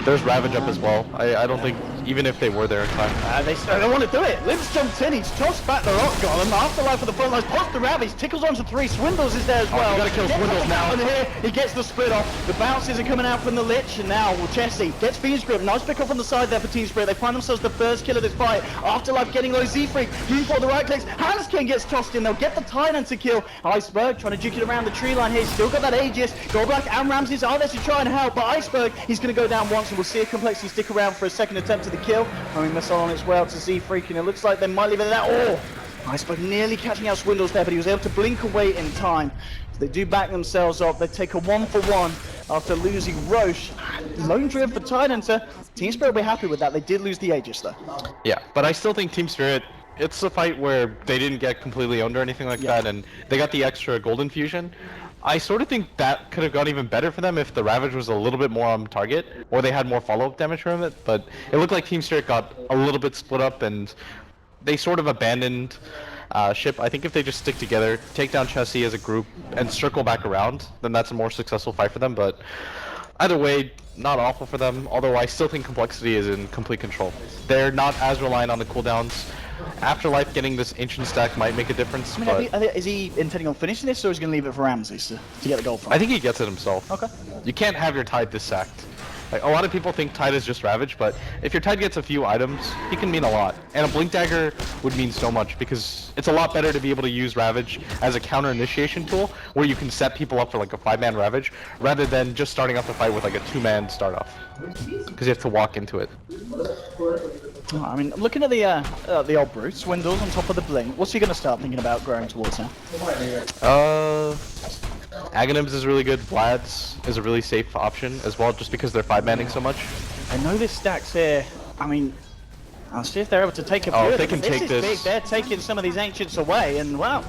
There's Ravage up as well. I don't think, even if they were there in time.
They want to do it. Limbs jumped in, he's tossed back the Rock Golem. Afterlife for the front lines, pops the Ravage, tickles onto 3. Swindles is there as well.
You gotta kill Swindles now.
And here, he gets the split off. The bounces are coming out from the Lich, and now Chessie gets Fiend's Grip. Nice pick off on the side there for Team Spirit. They find themselves the first kill of this fight. Afterlife getting low Z-Freak. Moonfall the right clicks. Handskin gets tossed in. They'll get the Titan to kill. Iceberg trying to juke it around the tree line here. Still got that Aegis. Goldblack and Ramses are there to try and help, but Iceberg, he's going to go down once, and we'll see if Complexity stick around for a second attempt at the kill. Homing missile on its way out to Z-Freak, and it looks like they might leave it at that. Oh! Iceberg nearly catching out Swindles there, but he was able to blink away in time. So they do back themselves up. They take a 1-for-1 after losing Roche. Lone Drift for Tidehunter. Team Spirit will be happy with that. They did lose the Aegis though.
Yeah, but I still think Team Spirit, it's a fight where they didn't get completely owned or anything like that, and they got the extra golden fusion. I sort of think that could have gone even better for them if the Ravage was a little bit more on target, or they had more follow-up damage from it, but it looked like Team Spirit got a little bit split up, and they sort of abandoned ship. I think if they just stick together, take down Chessie as a group, and circle back around, then that's a more successful fight for them, but either way, not awful for them, although I still think Complexity is in complete control. They're not as reliant on the cooldowns. Afterlife getting this ancient stack might make a difference, but
Is he intending on finishing this, or is he going to leave it for Ramses to get the gold from?
I think he gets it himself.
Okay.
You can't have your Tide this sacked. Like, a lot of people think Tide is just Ravage, but if your Tide gets a few items, he can mean a lot. And a Blink Dagger would mean so much, because it's a lot better to be able to use Ravage as a counter initiation tool, where you can set people up for like a 5-man Ravage, rather than just starting off the fight with like a 2-man start off. Because you have to walk into it.
Oh, I mean, looking at the old Bruce, Swindles on top of the Blink, what's he going to start thinking about growing towards now?
Aghanims is really good. Vlad's is a really safe option as well, just because they're 5-manning so much.
I know this stack's here. I mean, I'll see if they're able to take a few.
if they can take
this.
this.
Big. They're taking some of these Ancients away, and well,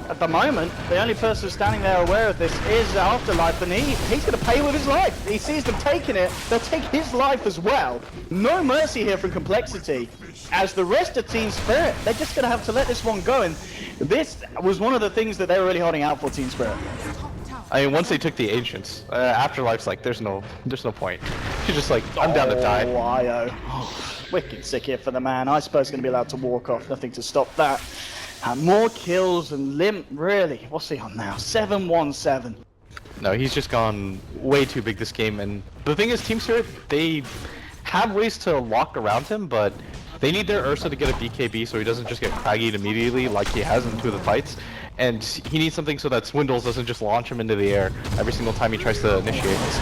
at the moment, the only person standing there aware of this is Afterlife, and he's going to pay with his life. He sees them taking it, they'll take his life as well. No mercy here from Complexity. As the rest of Team Spirit, they're just going to have to let this one go, and this was one of the things that they were really holding out for Team Spirit.
I mean, once they took the Ancients, Afterlife's like, there's no point. She's just like, I'm down to die.
Oh, IO. Wicked sick here for the man. I suppose going to be allowed to walk off. Nothing to stop that. More kills and Limp, really. What's he on now? 7-1-7.
No, he's just gone way too big this game. And the thing is, Team Spirit, they have ways to lock around him, but they need their Ursa to get a BKB so he doesn't just get craggied immediately like he has in 2 of the fights. And he needs something so that Swindles doesn't just launch him into the air every single time he tries to initiate this.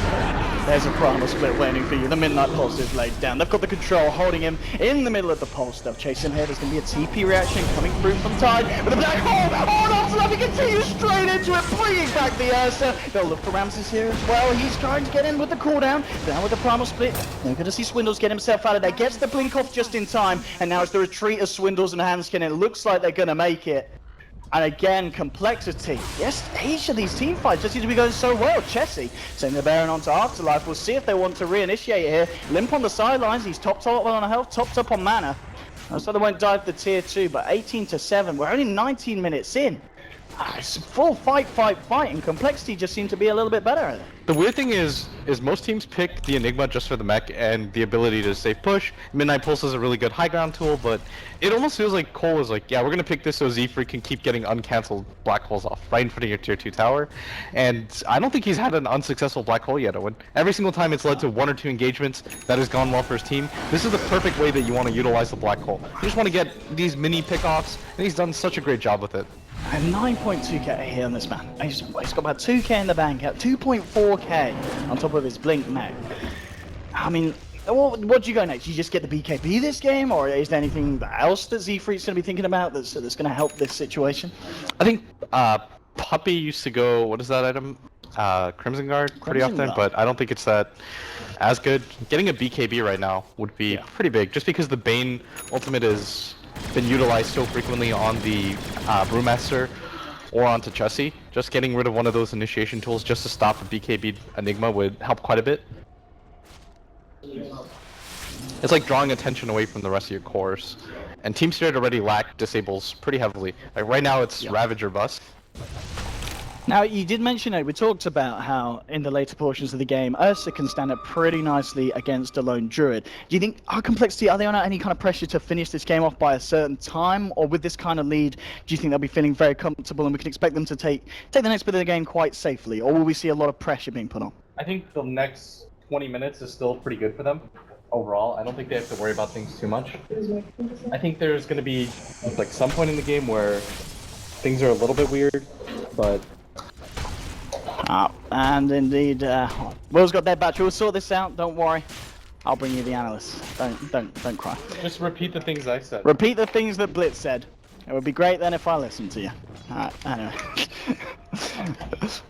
There's a Primal Split waiting for you. The Midnight Pulse is laid down. They've got the control holding him in the middle of the pulse. They'll chase him here. There's going to be a TP reaction coming through from Tide with a black hole. Oh, no, he continues straight into it, bringing back the Ursa. They'll look for Ramses here as well. He's trying to get in with the cooldown. Down with the Primal Split. They're going to see Swindles get himself out of there. Gets the blink off just in time. And now it's the retreat of Swindles and Handskin. It looks like they're going to make it. And again, Complexity. Yes, each of these team fights just seems to be going so well. Chessie sending the Baron onto Afterlife. We'll see if they want to reinitiate here. Limp on the sidelines. He's topped up on health, topped up on mana. So they won't dive the tier 2, but 18-7. We're only 19 minutes in. It's full fight, and Complexity just seems to be a little bit better at it.
The weird thing is most teams pick the Enigma just for the mech and the ability to safe push. Midnight Pulse is a really good high ground tool, but it almost feels like coL is like, yeah, we're gonna pick this so Z-Freak can keep getting uncancelled black holes off right in front of your tier 2 tower. And I don't think he's had an unsuccessful black hole yet, Owen. Every single time it's led to 1 or 2 engagements that has gone well for his team. This is the perfect way that you want to utilize the black hole. You just want to get these mini pick-offs, and he's done such a great job with it.
And 9.2k here on this man. He's got about 2k in the bank, 2.4k on top of his blink now. I mean, what do you go next? You just get the BKB this game, or is there anything else that Z-Freak's going to be thinking about that's going to help this situation?
I think Puppy used to go, what is that item? Crimson Guard pretty
Crimson
often,
Guard.
but I don't think it's that as good. Getting a BKB right now would be pretty big, just because the Bane ultimate has been utilized so frequently on the Brewmaster or onto Chessie. Just getting rid of one of those initiation tools just to stop a BKB Enigma would help quite a bit. It's like drawing attention away from the rest of your cores. And Team Spirit already disables pretty heavily. Like right now it's Ravage or Bust.
Now, you did mention it. We talked about how in the later portions of the game, Ursa can stand up pretty nicely against a lone druid. Do you think our complexity, are they under any kind of pressure to finish this game off by a certain time? Or with this kind of lead, do you think they'll be feeling very comfortable and we can expect them to take the next bit of the game quite safely? Or will we see a lot of pressure being put on?
I think the next 20 minutes is still pretty good for them overall. I don't think they have to worry about things too much. I think there's going to be like some point in the game where things are a little bit weird, but...
And indeed, Will's got dead battery. We'll sort this out. Don't worry. I'll bring you the analyst. Don't cry.
Just repeat the things I said.
Repeat the things that Blitz said. It would be great then if I listened to you. Alright, anyway.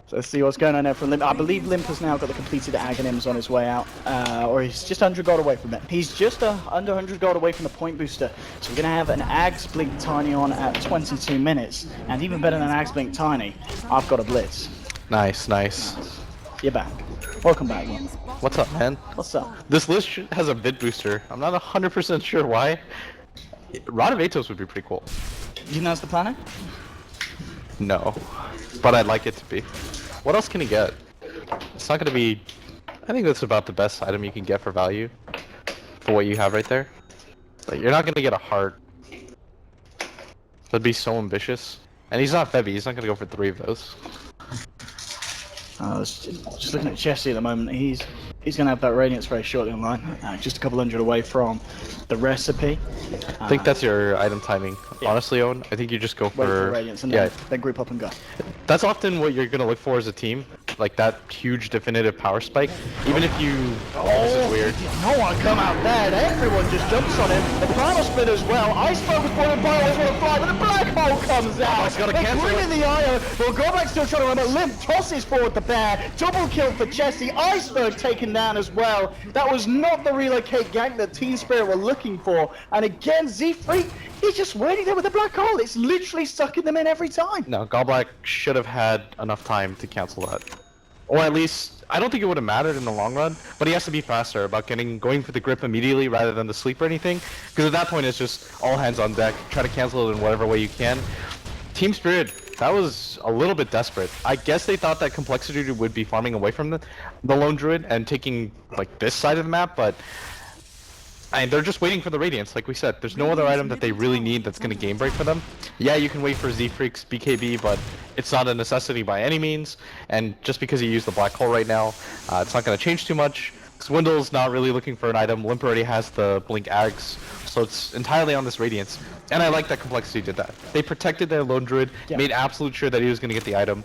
So let's see what's going on there from Limp. I believe Limp has now got the completed Aghanims on his way out. Or he's just 100 gold away from it. He's just under 100 gold away from the point booster. So we're going to have an Aghs Blink Tiny on at 22 minutes. And even better than Aghs Blink Tiny, I've got a Blitz.
Nice.
You're back. Welcome back, Will.
What's up, man?
What's up?
This list has a bid booster. I'm not 100% sure why. Rod of Atos would be pretty cool.
Do you know it's the planet?
No. But I'd like it to be. What else can you get? It's not going to be... I think that's about the best item you can get for value. For what you have right there. Like, you're not going to get a heart. That'd be so ambitious. And he's not Febby, he's not going to go for 3 of those.
Just looking at Jesse at the moment, he's going to have that Radiance very shortly online. Just a couple hundred away from the recipe.
I think that's your item timing. Yeah. Honestly, Owen, I think you just go
Wait for Radiance and then group up and go.
That's often what you're going to look for as a team. Like that huge definitive power spike. Even if you... this is weird.
No one come out there. Everyone just jumps on him. The primal split as well. Iceberg was brought in by always want to fly, but the black hole comes out.
It's got to cancel it.
In the IO. Well, Gorbak's still trying to run, but Limp tosses forward the bear. Double kill for Jesse. Iceberg taken down as well. That was not the relocate gank that Team Spirit were looking for. And again, Z-Freak, he's just waiting there with the black hole. It's literally sucking them in every time.
No, Gorbak should have had enough time to cancel that. Or at least, I don't think it would have mattered in the long run, but he has to be faster about going for the grip immediately rather than the sleep or anything, because at that point it's just all hands on deck, try to cancel it in whatever way you can. Team Spirit, that was a little bit desperate. I guess they thought that Complexity would be farming away from the Lone Druid and taking like this side of the map, but they're just waiting for the Radiance, like we said. There's no other item that they really need that's going to game break for them. Yeah, you can wait for Z-Freak's BKB, but it's not a necessity by any means. And just because you use the black hole right now, it's not going to change too much. Swindle's not really looking for an item. Limp already has the Blink Aghs, so it's entirely on this Radiance. And I like that Complexity did that. They protected their Lone Druid, made absolute sure that he was going to get the item,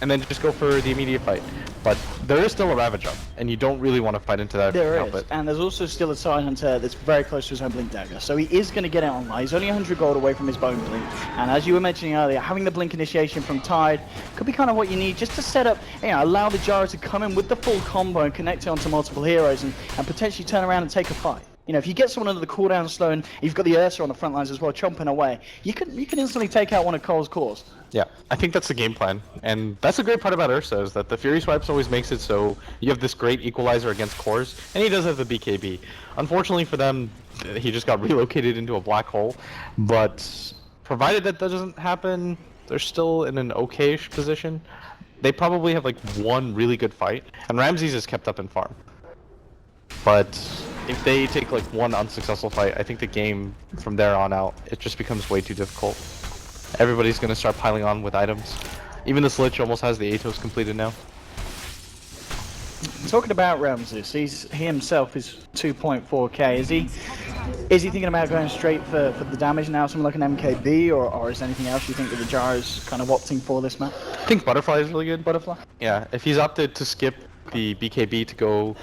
and then just go for the immediate fight. But there is still a Ravage up, and you don't really want to fight into that.
There is, and there's also still a Side Hunter that's very close to his own Blink Dagger, so he is going to get it online. He's only 100 gold away from his Bone Blink, and as you were mentioning earlier, having the Blink initiation from Tide could be kind of what you need just to set up, allow the Gyro to come in with the full combo and connect it onto multiple heroes and potentially turn around and take a fight. If you get someone under the cooldown slow and you've got the Ursa on the front lines as well, chomping away, you can instantly take out one of coL's cores.
Yeah, I think that's the game plan, and that's the great part about Ursa is that the Fury Swipes always makes it so you have this great equalizer against cores, and he does have the BKB. Unfortunately for them, he just got relocated into a black hole, but provided that doesn't happen, they're still in an okay-ish position. They probably have like one really good fight, and Ramses is kept up in farm. But if they take like one unsuccessful fight, I think the game from there on out, it just becomes way too difficult. Everybody's gonna start piling on with items. Even this Lich almost has the Atos completed now.
Talking about Ramses, he himself is 2.4k. Is he thinking about going straight for the damage now, something like an MKB, or is there anything else you think that the Gyro's kind of opting for this map?
I think Butterfly is really good. Butterfly? Yeah, if he's opted to skip the BKB to go,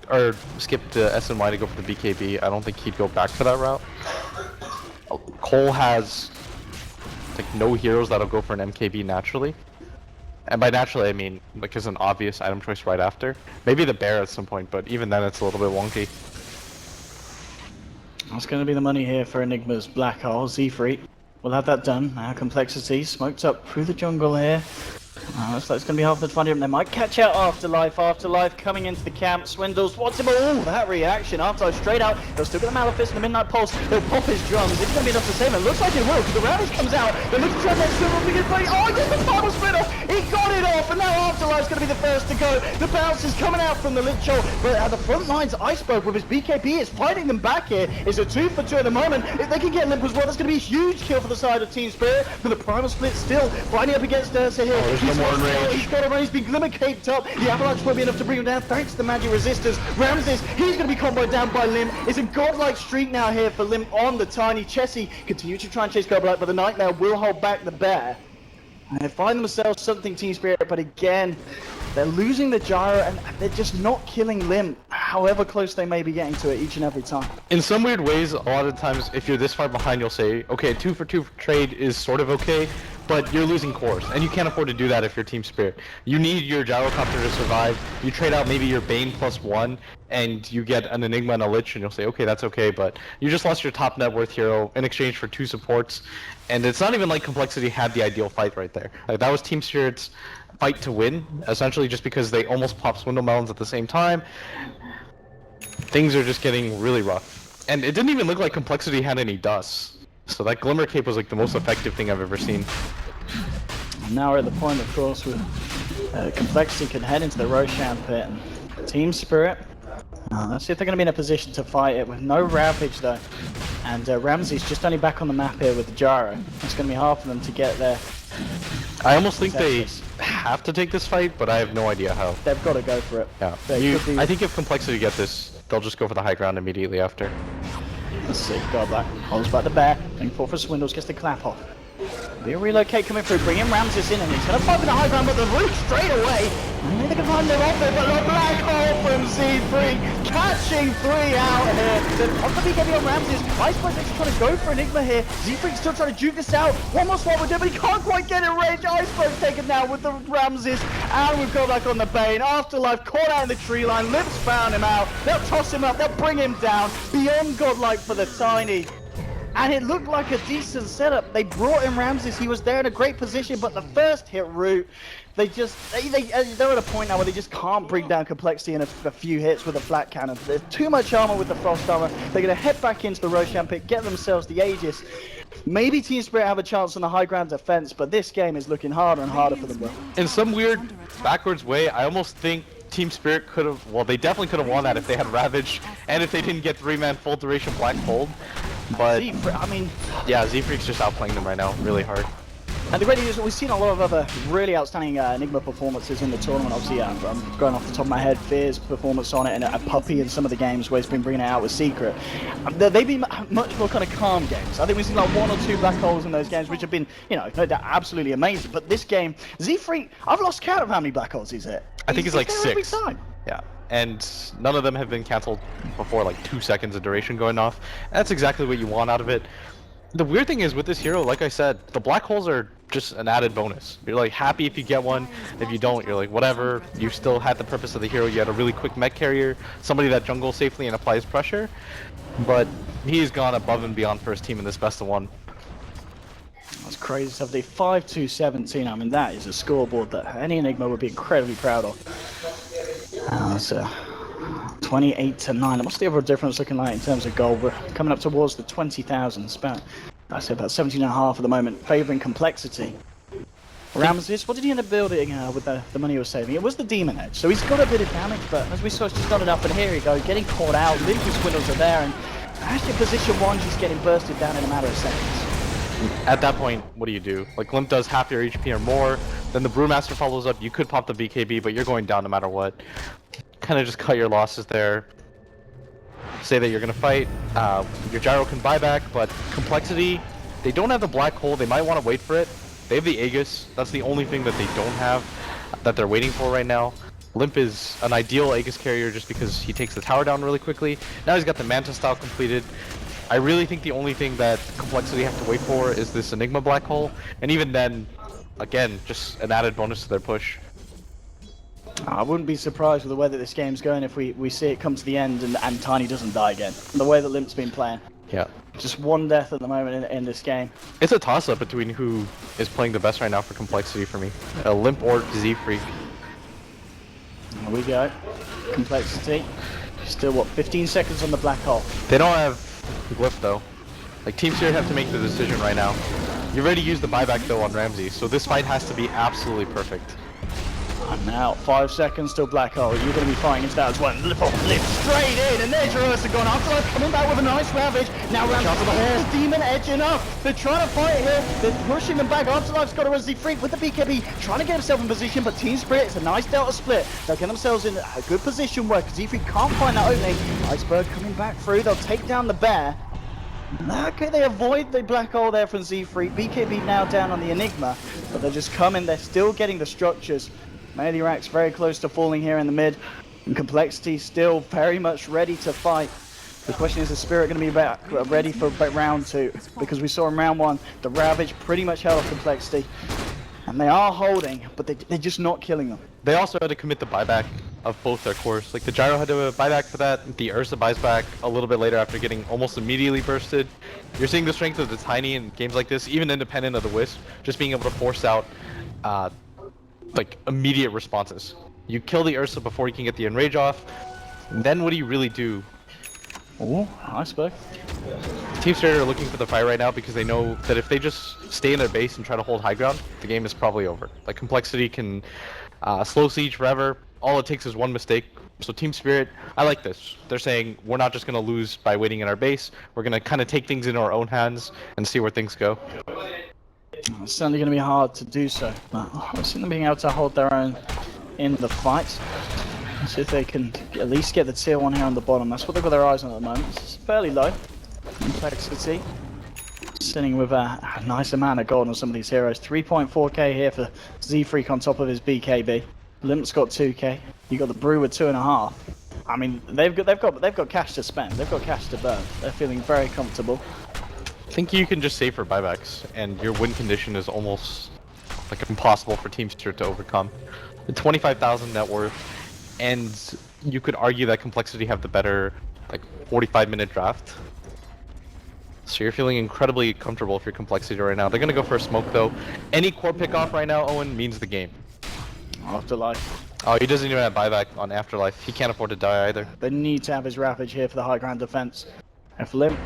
or skip the SNY to go for the BKB, I don't think he'd go back for that route. coL has like no heroes that'll go for an MKB naturally. And by naturally I mean like as an obvious item choice right after. Maybe the bear at some point, but even then it's a little bit wonky.
That's going to be the money here for Enigma's Black Hole. Z-Freak will have that done. Complexity smoked up through the jungle here. Looks like it's going to be half the 20. They might catch out Afterlife. Afterlife coming into the camp. Swindle spots him. Oh, that reaction. Afterlife straight out. They'll still get the Malefice and the Midnight Pulse. They'll pop his drums. Is it going to be enough to save him? Looks like it will, because the Ravage comes out. They look to try that Swindle begin playing. Oh, he gets the final splitter. He got it off, and now Afterlife's going to be the first to go. The bounce is coming out from the Lich Show, but at the front lines, Iceberg with his BKB is fighting them back here. It's a 2 for 2 at the moment. If they can get Limp as well, that's going to be a huge kill for the side of Team Spirit. But the Primal Split still fighting up against Ursa here.
There's no more range.
He's got a run. He's been Glimmer caped up. The Avalanche won't be enough to bring him down thanks to the magic resistance. Ramses, he's going to be comboed down by Lim. It's a godlike streak now here for Lim on the Tiny. Chessie continue to try and chase Cobalt, but the Nightmare will hold back the bear. And they find themselves something Team Spirit, but again, they're losing the gyro and they're just not killing Lim, however close they may be getting to it each and every time.
In some weird ways, a lot of times, if you're this far behind, you'll say, okay, 2 for 2 trade is sort of okay, but you're losing cores, and you can't afford to do that if you're Team Spirit. You need your Gyrocopter to survive. You trade out maybe your Bane +1, and you get an Enigma and a Lich, and you'll say, okay, that's okay, but you just lost your top net worth hero in exchange for 2 supports, and it's not even like Complexity had the ideal fight right there. Like, that was Team Spirit's fight to win, essentially just because they almost popped Swindle Melons at the same time. Things are just getting really rough. And it didn't even look like Complexity had any dust. So that Glimmer Cape was like the most effective thing I've ever seen.
Now we're at the point, of course, where Complexity can head into the Roshan pit. And Team Spirit, let's see if they're going to be in a position to fight it with no Ravage though. And Ramsey's just only back on the map here with the Gyro. It's going to be hard for them to get there.
I almost think they have to take this fight, but I have no idea how.
They've got to go for it.
Yeah. I think if Complexity get this, they'll just go for the high ground immediately after.
Let's see, Godlike holds back the bear, going for Swindles, gets the clap off. Be a relocate coming through, bringing Ramses in, and he's going to fight for the high ground, but the root straight away. Maybe they can find them off there, but the black hole from Z3, catching 3 out here. The off the BKB on Ramses. Iceberg's actually trying to go for Enigma here. Z3 still trying to juke this out. One more swap with him, but he can't quite get in range. Iceberg's taken down with the Ramses, and we've got back on the Bane. Afterlife caught out in the tree line. Lips found him out. They'll toss him up, they'll bring him down. Beyond godlike for the Tiny. And it looked like a decent setup. They brought in Ramses. He was there in a great position, but the first hit route, they're at a point now where they just can't bring down Complexity in a few hits with a flat cannon. There's too much armor with the Frost armor. They're going to head back into the Roshan pit, get themselves the Aegis. Maybe Team Spirit have a chance on the high ground defense, but this game is looking harder and harder for them, bro.
In some weird backwards way, I almost think Team Spirit could have, well, they definitely could have won that if they had Ravage, and if they didn't get 3-man full duration Black Hold. But,
I mean,
yeah, Z-Freak's just outplaying them right now, really hard.
And the great news is we've seen a lot of other really outstanding Enigma performances in the tournament. Obviously, I'm going off the top of my head, Fear's performance on it, and a Puppy in some of the games where he's been bringing it out with Secret. They've been much more kind of calm games. I think we've seen like 1 or 2 black holes in those games, which have been, you know, no doubt absolutely amazing. But this game, Z3, I've lost count of how many black holes he's hit.
I think it's like 6.
Every time.
Yeah. And none of them have been cancelled before like 2 seconds of duration going off. That's exactly what you want out of it. The weird thing is with this hero, like I said, the black holes are just an added bonus. You're like happy if you get one. If you don't, you're like whatever. You still had the purpose of the hero. You had a really quick mech carrier, somebody that jungles safely and applies pressure. But he's gone above and beyond for his team in this best of 1.
That's crazy stuff. They 5-2-17. I mean, that is a scoreboard that any Enigma would be incredibly proud of. So 28-9. What's the overall difference looking like in terms of gold? We're coming up towards the 20,000. I say about 17.5 at the moment, favouring Complexity. Ramses, what did he end up building with the money he was saving? It was the Demon Edge, so he's got a bit of damage, but as we saw, it's just not enough. And here you go, getting caught out. Limpus Swindles are there, and actually position 1, just getting bursted down in a matter of seconds.
At that point, what do? Like, Limp does half your HP or more, then the Brewmaster follows up. You could pop the BKB, but you're going down no matter what. Kind of just cut your losses there. Say that you're going to fight. Your Gyro can buy back, but Complexity, they don't have the black hole. They might want to wait for it. They have the Aegis. That's the only thing that they don't have that they're waiting for right now. Limp is an ideal Aegis carrier just because he takes the tower down really quickly. Now he's got the Manta style completed. I really think the only thing that Complexity have to wait for is this Enigma black hole, and even then, again, just an added bonus to their push.
I wouldn't be surprised with the way that this game's going if we see it come to the end and Tiny doesn't die again. The way that Limp's been playing.
Yeah.
Just one death at the moment in this game.
It's a toss-up between who is playing the best right now for complexity for me. Limp or Z-Freak.
Here we go. Complexity. Still, what, 15 seconds on the black hole.
They don't have Glyph though. Like, Team Spirit have to make the decision right now. You already used the buyback though on Ramsey, so this fight has to be absolutely perfect.
And now, 5 seconds till black hole. You're going to be fighting into that as well. Flip straight in, and there's your Ursa gone. Afterlife coming back with a nice ravage. Now Ramsey for the whole demon edging up. They're trying to fight here. They're pushing them back. Afterlife's got a Resi Freak with the BKB, trying to get himself in position, but Team Spirit, it's a nice delta split. They'll get themselves in a good position where Z-Freak can't find that opening. Iceberg coming back through. They'll take down the bear. Okay, they avoid the black hole there from Z-Freak. BKB now down on the Enigma, but they're just coming. They're still getting the structures. Medirak's very close to falling here in the mid, and Complexity still very much ready to fight. The question is Spirit going to be back, ready for round 2? Because we saw in round 1, the Ravage pretty much held off Complexity. And they are holding, but they're just not killing them.
They also had to commit the buyback of both their cores. Like, the Gyro had to buy back for that, the Ursa buys back a little bit later after getting almost immediately bursted. You're seeing the strength of the Tiny in games like this, even independent of the Wisp, just being able to force out like immediate responses. You kill the Ursa before you can get the Enrage off, and then what do you really do?
Oh, Iceberg.
Team Spirit are looking for the fight right now because they know that if they just stay in their base and try to hold high ground, the game is probably over. Like, Complexity can slow siege forever. All it takes is one mistake. So Team Spirit, I like this. They're saying we're not just going to lose by waiting in our base. We're going to kind of take things into our own hands and see where things go.
It's certainly going to be hard to do so, but we're seeing them being able to hold their own in the fight. See if they can at least get the tier 1 here on the bottom. That's what they've got their eyes on at the moment. It's fairly low. Complexity. Sitting with a nice amount of gold on some of these heroes. 3.4k here for Z-Freak on top of his BKB. Limp's got 2k. You got the Brew with 2.5. I mean, they've got cash to spend. They've got cash to burn. They're feeling very comfortable.
I think you can just save for buybacks, and your win condition is almost like impossible for Team Spirit to overcome. The 25,000 net worth, and you could argue that Complexity have the better, like, 45-minute draft. So you're feeling incredibly comfortable if you're Complexity right now. They're gonna go for a smoke though. Any core pick off right now, Owen, means the game.
Afterlife.
Oh, he doesn't even have buyback on Afterlife. He can't afford to die either.
They need to have his Ravage here for the high ground defense. And for Limp,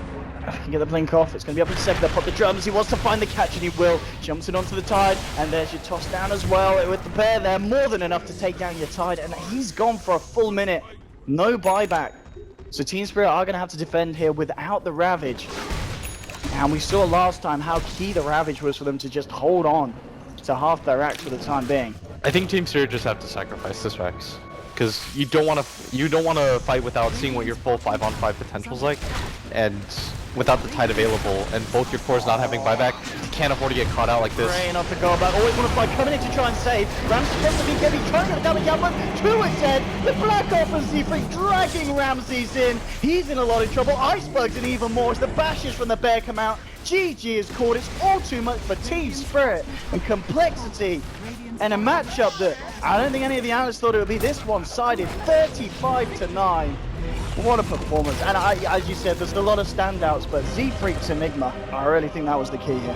if he can get the blink off, it's going to be up in second. They'll pop the drums. He wants to find the catch, and he will. Jumps it onto the Tide, and there's your toss down as well. With the bear there, more than enough to take down your Tide, and he's gone for a full minute. No buyback. So Team Spirit are going to have to defend here without the Ravage. And we saw last time how key the Ravage was for them to just hold on to half their racks for the time being.
I think Team Spirit just have to sacrifice this racks. Because you don't want to fight without seeing what your full 5-on-5 potential's like, and without the Tide available, and both your cores not having buyback, you can't afford to get caught out like this.
Rain off the goal back, always want to fight, coming in to try and save. Ramsey gets the BKB, trying to get down the gap, but 2 is dead. The Black Off and Z-Freak dragging Ramses in. He's in a lot of trouble. Iceberg's in even more as the bashes from the bear come out. GG is caught. It's all too much for Team Spirit and Complexity. And a matchup that I don't think any of the analysts thought it would be this one-sided, 35-9. What a performance. And as you said, there's a lot of standouts, but Z-Freak's Enigma, I really think that was the key here.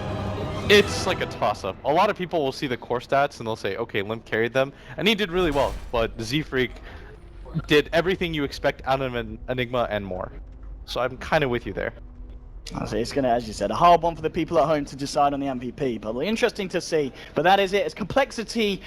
It's like a toss-up. A lot of people will see the core stats and they'll say, okay, Limp carried them, and he did really well, but Z-Freak did everything you expect out of an Enigma and more. So I'm kind of with you there.
It's going to, as you said, a hard one for the people at home to decide on the MVP, but interesting to see. But that is it. It's Complexity.